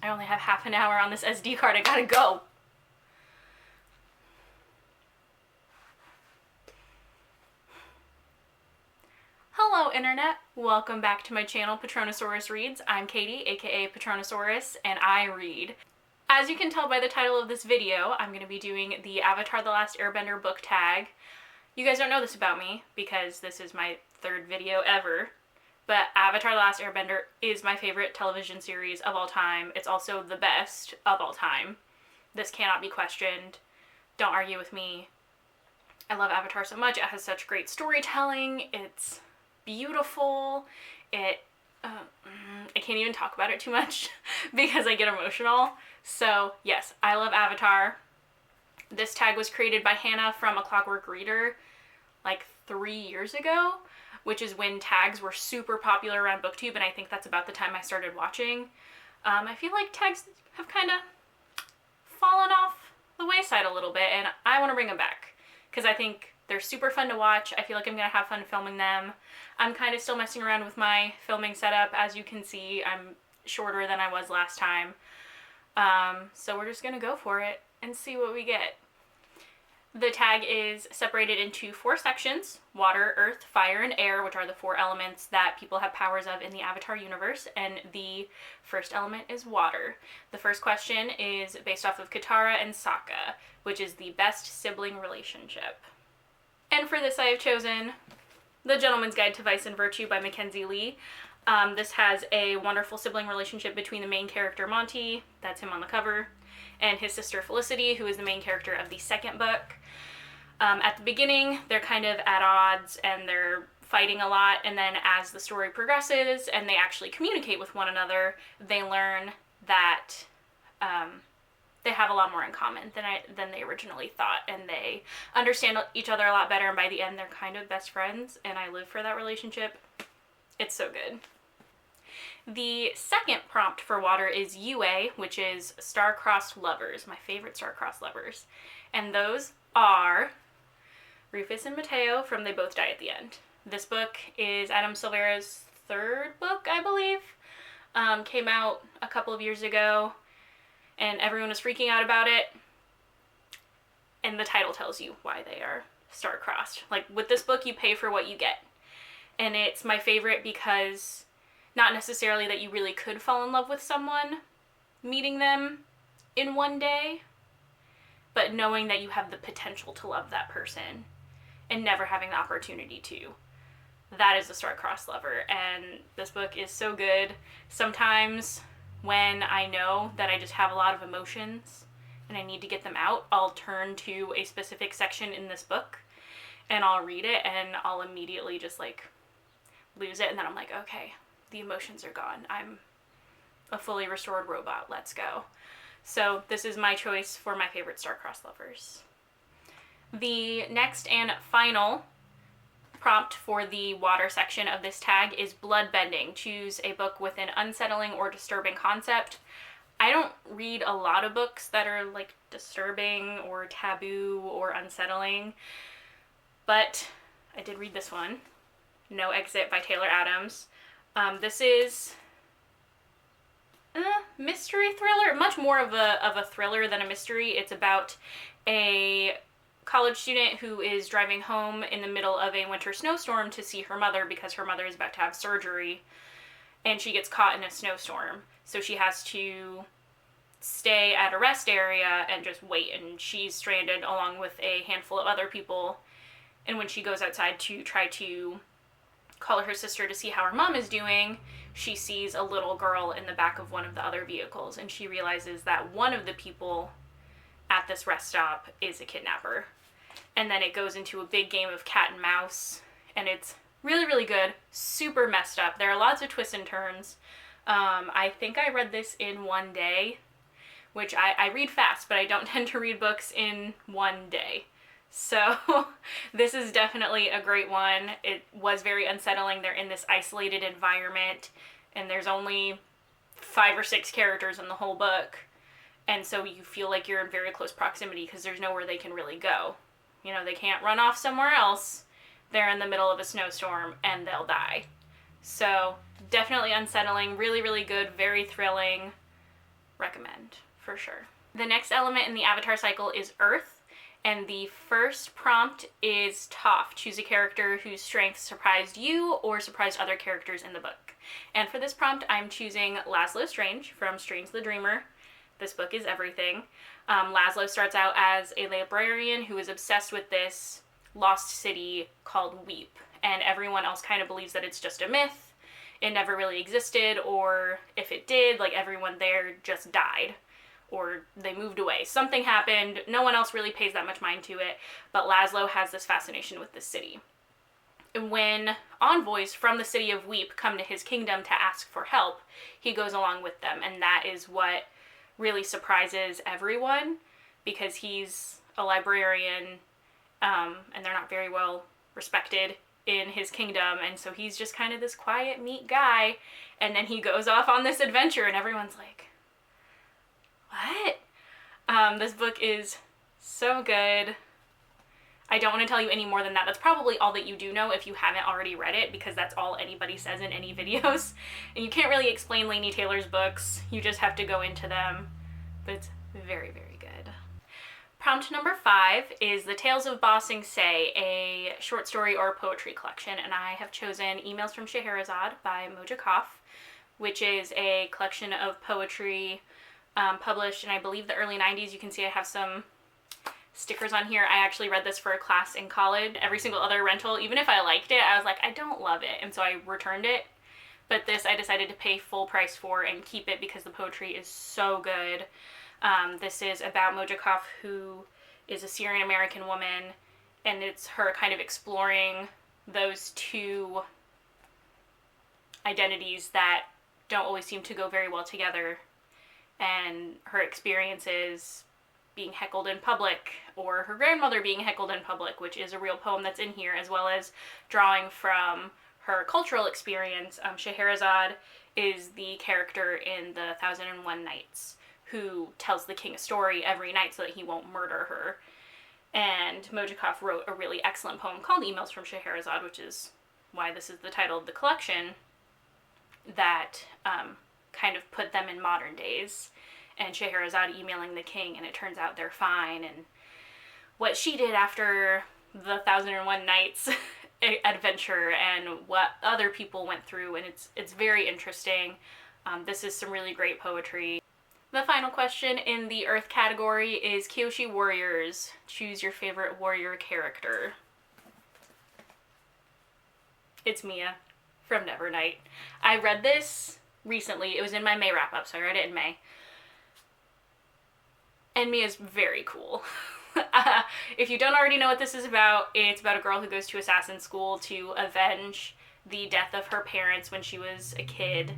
I only have half an hour on this SD card. I gotta go. Hello Internet, welcome back to my channel Patronosaurus Reads. I'm Katie, aka Patronosaurus, and I read. As you can tell by the title of this video, I'm going to be doing the Avatar The Last Airbender book tag. You guys don't know this about me because this is my third video ever, but Avatar The Last Airbender is my favorite television series of all time. It's also the best of all time. This cannot be questioned. Don't argue with me. I love Avatar so much. It has such great storytelling. It's beautiful. I can't even talk about it too much because I get emotional. So yes, I love Avatar. This tag was created by Hannah from A Clockwork Reader like 3 years ago, which is when tags were super popular around BookTube, and I think that's about the time I started watching. I feel like tags have kind of fallen off the wayside a little bit, and I want to bring them back because I think they're super fun to watch. I feel like I'm going to have fun filming them. I'm kind of still messing around with my filming setup. As you can see, I'm shorter than I was last time. So we're just going to go for it and see what we get. The tag is separated into 4 sections: water, earth, fire, and air, which are the 4 elements that people have powers of in the Avatar universe, and the first element is water. The first question is based off of Katara and Sokka, which is the best sibling relationship. And for this I have chosen The Gentleman's Guide to Vice and Virtue by Mackenzie Lee. This has a wonderful sibling relationship between the main character Monty, that's him on the cover, and his sister Felicity, who is the main character of the second book. At the beginning, they're kind of at odds and they're fighting a lot, and then as the story progresses and they actually communicate with one another, they learn that they have a lot more in common than they originally thought, and they understand each other a lot better, and by the end they're kind of best friends, and I live for that relationship. It's so good. The second prompt for water is UA, which is star-crossed lovers, my favorite star-crossed lovers. And those are Rufus and Mateo from They Both Die at the End. This book is Adam Silvera's 3rd book, I believe. Came out a couple of years ago, and everyone was freaking out about it. And the title tells you why they are star-crossed. Like, with this book, you pay for what you get. And it's my favorite because not necessarily that you really could fall in love with someone, meeting them in one day, but knowing that you have the potential to love that person and never having the opportunity to. That is a star-crossed lover, and this book is so good. Sometimes when I know that I just have a lot of emotions and I need to get them out, I'll turn to a specific section in this book and I'll read it, and I'll immediately just like lose it, and then I'm like, okay, the emotions are gone. I'm a fully restored robot. Let's go. So this is my choice for my favorite star-crossed lovers. The next and final prompt for the water section of this tag is bloodbending. Choose a book with an unsettling or disturbing concept. I don't read a lot of books that are like disturbing or taboo or unsettling, but I did read this one, No Exit by Taylor Adams. This is a mystery thriller, much more of a thriller than a mystery. It's about a college student who is driving home in the middle of a winter snowstorm to see her mother because her mother is about to have surgery, and she gets caught in a snowstorm. So she has to stay at a rest area and just wait, and she's stranded along with a handful of other people. And when she goes outside to try to call her sister to see how her mom is doing, she sees a little girl in the back of one of the other vehicles, and she realizes that one of the people at this rest stop is a kidnapper. And then it goes into a big game of cat and mouse, and it's really, really good, super messed up. There are lots of twists and turns. I think I read this in one day, which I read fast, but I don't tend to read books in one day. So this is definitely a great one. It was very unsettling. They're in this isolated environment, and there's only 5 or 6 characters in the whole book. And so you feel like you're in very close proximity because there's nowhere they can really go. You know, they can't run off somewhere else. They're in the middle of a snowstorm and they'll die. So definitely unsettling, really, really good, very thrilling. recommend for sure. The next element in the Avatar cycle is Earth, and the first prompt is Toph. Choose a character whose strength surprised you or surprised other characters in the book. And for this prompt, I'm choosing Laszlo Strange from Strange the Dreamer. This book is everything. Laszlo starts out as a librarian who is obsessed with this lost city called Weep, and everyone else kind of believes that it's just a myth. It never really existed, or if it did, like everyone there just died, or they moved away. Something happened. No one else really pays that much mind to it, but Laszlo has this fascination with this city. And when envoys from the city of Weep come to his kingdom to ask for help, he goes along with them, and that is what really surprises everyone, because he's a librarian, and they're not very well respected in his kingdom, and so he's just kind of this quiet, meek guy, and then he goes off on this adventure, and everyone's like, what? This book is so good. I don't want to tell you any more than that. That's probably all that you do know if you haven't already read it, because that's all anybody says in any videos. And you can't really explain Laini Taylor's books. You just have to go into them. But it's very, very good. Prompt number 5 is The Tales of Ba Sing Se, a short story or poetry collection. And I have chosen Emails from Scheherazade by Moja Kaf, which is a collection of poetry published in, I believe, the early 90s. You can see I have some stickers on here. I actually read this for a class in college. Every single other rental, even if I liked it, I was like, I don't love it, and so I returned it. But this I decided to pay full price for and keep it because the poetry is so good. This is about Moja Kaf, who is a Syrian American woman, and it's her kind of exploring those two identities that don't always seem to go very well together, and her experiences being heckled in public, or her grandmother being heckled in public, which is a real poem that's in here, as well as drawing from her cultural experience. Scheherazade is the character in the 1001 Nights who tells the king a story every night so that he won't murder her. And Moja Kaf wrote a really excellent poem called Emails from Scheherazade, which is why this is the title of the collection, that kind of put them in modern days, and Scheherazade emailing the king, and it turns out they're fine, and what she did after the 1001 Nights adventure, and what other people went through, and it's very interesting. This is some really great poetry. The final question in the Earth category is Kyoshi Warriors. Choose your favorite warrior character. It's Mia from Nevernight. I read this recently. It was in my May wrap-up, so I read it in May. And Mia's very cool. If you don't already know what this is about, it's about a girl who goes to assassin school to avenge the death of her parents when she was a kid.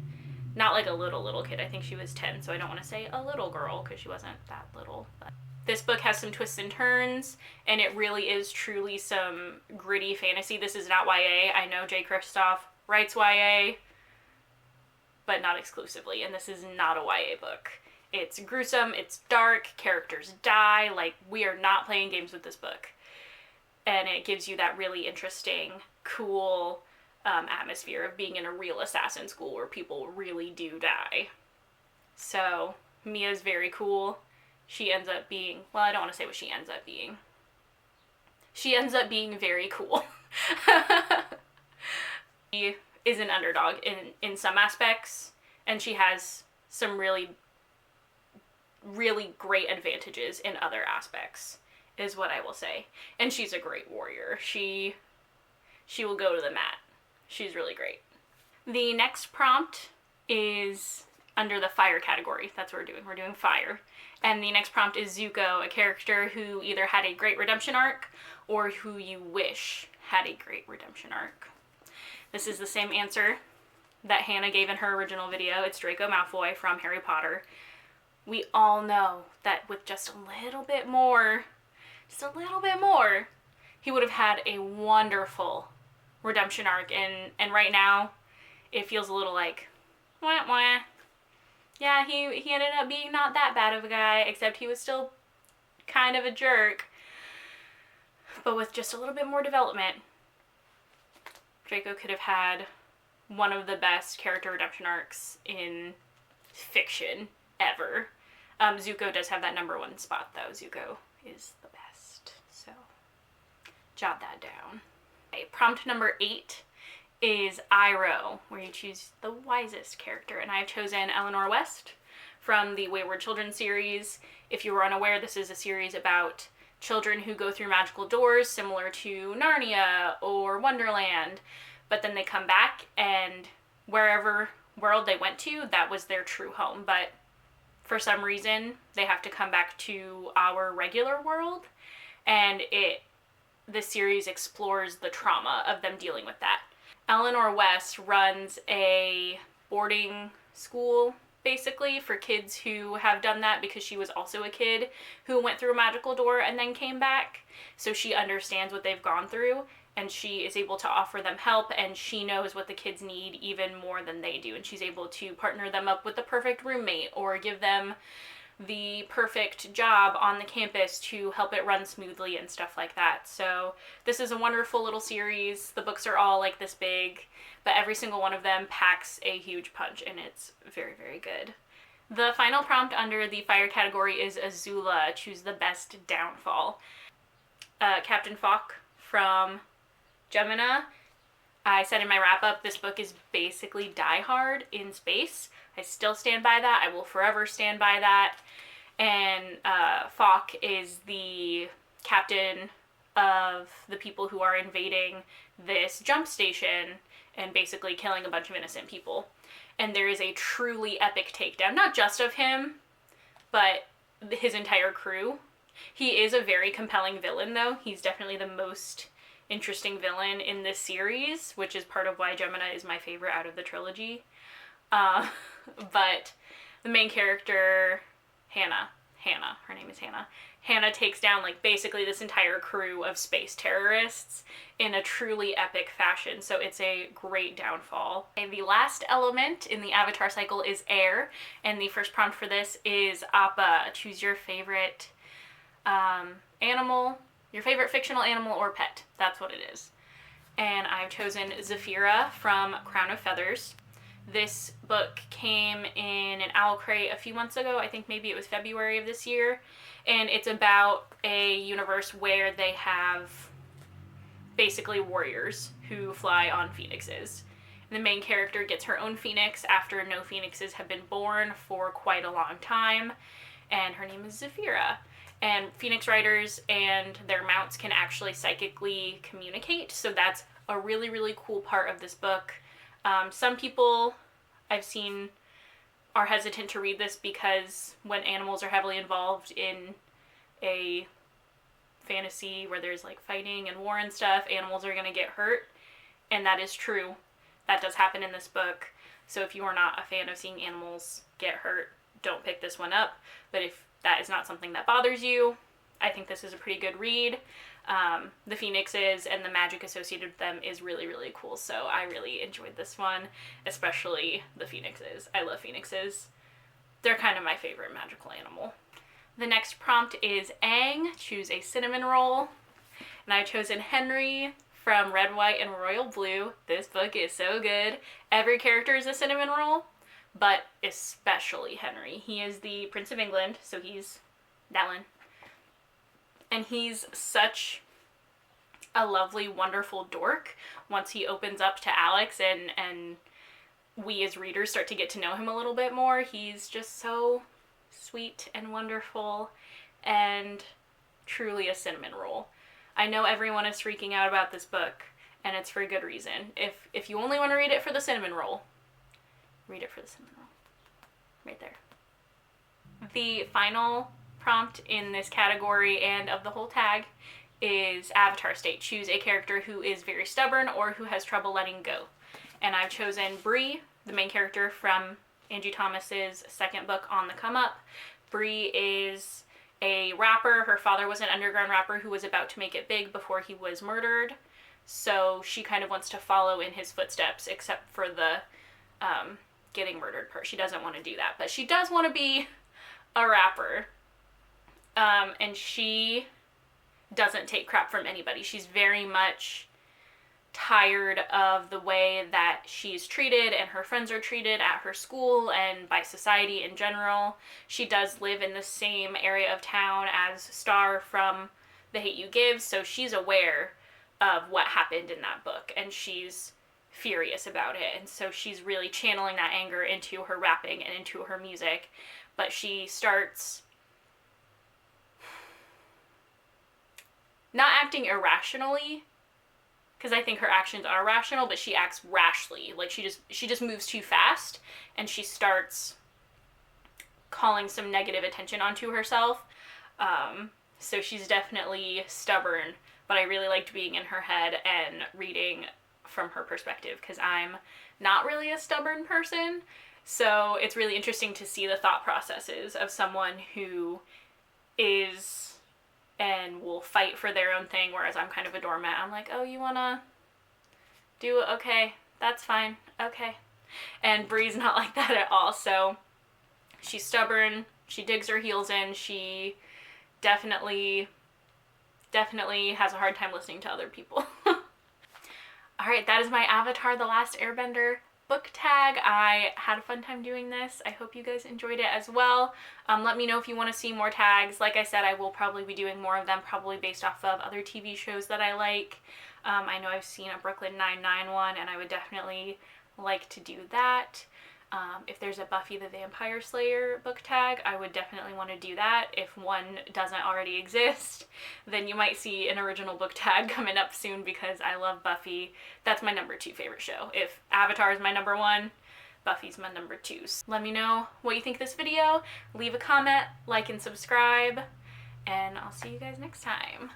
Not like a little kid. I think she was 10, so I don't want to say a little girl because she wasn't that little. But this book has some twists and turns, and it really is truly some gritty fantasy. This is not YA. I know J. Kristoff writes YA, but not exclusively, and this is not a YA book. It's gruesome, it's dark, characters die, like, we are not playing games with this book. And it gives you that really interesting, cool atmosphere of being in a real assassin school where people really do die. So, Mia's very cool. She ends up being, well, I don't want to say what she ends up being. She ends up being very cool. She is an underdog in some aspects, and she has some really great advantages in other aspects, is what I will say. And she's a great warrior. She will go to the mat. She's really great. The next prompt is under the fire category. That's what we're doing. We're doing fire. And the next prompt is Zuko, a character who either had a great redemption arc or who you wish had a great redemption arc. This is the same answer that Hannah gave in her original video. It's Draco Malfoy from Harry Potter. We all know that with just a little bit more, he would have had a wonderful redemption arc. And right now, it feels a little like, wah, wah. Yeah, he ended up being not that bad of a guy, except he was still kind of a jerk. But with just a little bit more development, Draco could have had one of the best character redemption arcs in fiction, ever. Zuko does have that #1 spot, though. Zuko is the best. So, jot that down. Okay, prompt number 8 is Iroh, where you choose the wisest character. And I've chosen Eleanor West from the Wayward Children series. If you were unaware, this is a series about children who go through magical doors, similar to Narnia or Wonderland. But then they come back, and wherever world they went to, that was their true home. But for some reason, they have to come back to our regular world. And the series explores the trauma of them dealing with that. Eleanor West runs a boarding school, basically, for kids who have done that, because she was also a kid who went through a magical door and then came back. So she understands what they've gone through, and she is able to offer them help, and she knows what the kids need even more than they do. And she's able to partner them up with the perfect roommate or give them the perfect job on the campus to help it run smoothly and stuff like that. So this is a wonderful little series. The books are all like this big, but every single one of them packs a huge punch, and it's very, very good. The final prompt under the fire category is Azula, choose the best downfall. Captain Falk from Gemini. I said in my wrap-up, this book is basically Die Hard in space. I still stand by that. I will forever stand by that. And Falk is the captain of the people who are invading this jump station and basically killing a bunch of innocent people. And there is a truly epic takedown, not just of him, but his entire crew. He is a very compelling villain, though. He's definitely the most interesting villain in this series, which is part of why Gemini is my favorite out of the trilogy. But the main character, Hannah, her name is Hannah. Hannah takes down, like, basically this entire crew of space terrorists in a truly epic fashion, so it's a great downfall. And the last element in the Avatar cycle is air, and the first prompt for this is Appa. Choose your favorite animal, your favorite fictional animal or pet. That's what it is. And I've chosen Zafira from Crown of Feathers. This book came in an owl crate a few months ago. I think maybe it was February of this year. And it's about a universe where they have basically warriors who fly on phoenixes. And the main character gets her own phoenix after no phoenixes have been born for quite a long time. And her name is Zafira. And phoenix riders and their mounts can actually psychically communicate. So that's a really, really cool part of this book. Some people I've seen are hesitant to read this because when animals are heavily involved in a fantasy where there's like fighting and war and stuff, animals are going to get hurt. And that is true. That does happen in this book. So if you are not a fan of seeing animals get hurt, don't pick this one up. But if that is not something that bothers you, I think this is a pretty good read. The phoenixes and the magic associated with them is really, really cool. So I really enjoyed this one, especially the phoenixes. I love phoenixes. They're kind of my favorite magical animal. The next prompt is Aang, choose a cinnamon roll. And I've chosen Henry from Red, White, and Royal Blue. This book is so good. Every character is a cinnamon roll, but especially Henry. He is the Prince of England, so he's Dallin. And he's such a lovely, wonderful dork once he opens up to Alex and we as readers start to get to know him a little bit more. He's just so sweet and wonderful and truly a cinnamon roll. I know everyone is freaking out about this book, and it's for good reason. If you only want to read it for the cinnamon roll, read it for the cinnamon roll. Right there. The final prompt in this category and of the whole tag is Avatar State. Choose a character who is very stubborn or who has trouble letting go. And I've chosen Bree, the main character from Angie Thomas's second book, On the Come Up. Bree is a rapper. Her father was an underground rapper who was about to make it big before he was murdered. So she kind of wants to follow in his footsteps, except for the getting murdered part. She doesn't want to do that, but she does want to be a rapper. And she doesn't take crap from anybody. She's very much tired of the way that she's treated and her friends are treated at her school and by society in general. She does live in the same area of town as Star from The Hate You Give, so she's aware of what happened in that book, and she's furious about it, and so she's really channeling that anger into her rapping and into her music. But she starts not acting irrationally, because I think her actions are rational, but she acts rashly. Like she just moves too fast, and she starts calling some negative attention onto herself. So she's definitely stubborn, but I really liked being in her head and reading from her perspective, because I'm not really a stubborn person. So it's really interesting to see the thought processes of someone who is and will fight for their own thing, whereas I'm kind of a doormat. I'm like, oh, you wanna do it? Okay, that's fine. Okay. And Bree's not like that at all. So she's stubborn. She digs her heels in. She definitely has a hard time listening to other people. All right, that is my Avatar: The Last Airbender book tag. I had a fun time doing this. I hope you guys enjoyed it as well. Let me know if you want to see more tags. Like I said, I will probably be doing more of them, probably based off of other TV shows that I like. I know I've seen a Brooklyn Nine-Nine one, and I would definitely like to do that. If there's a Buffy the Vampire Slayer book tag, I would definitely want to do that. If one doesn't already exist, then you might see an original book tag coming up soon, because I love Buffy. That's my number 2 favorite show. If Avatar is my number 1, Buffy's my number 2. So let me know what you think of this video. Leave a comment, like, and subscribe, and I'll see you guys next time.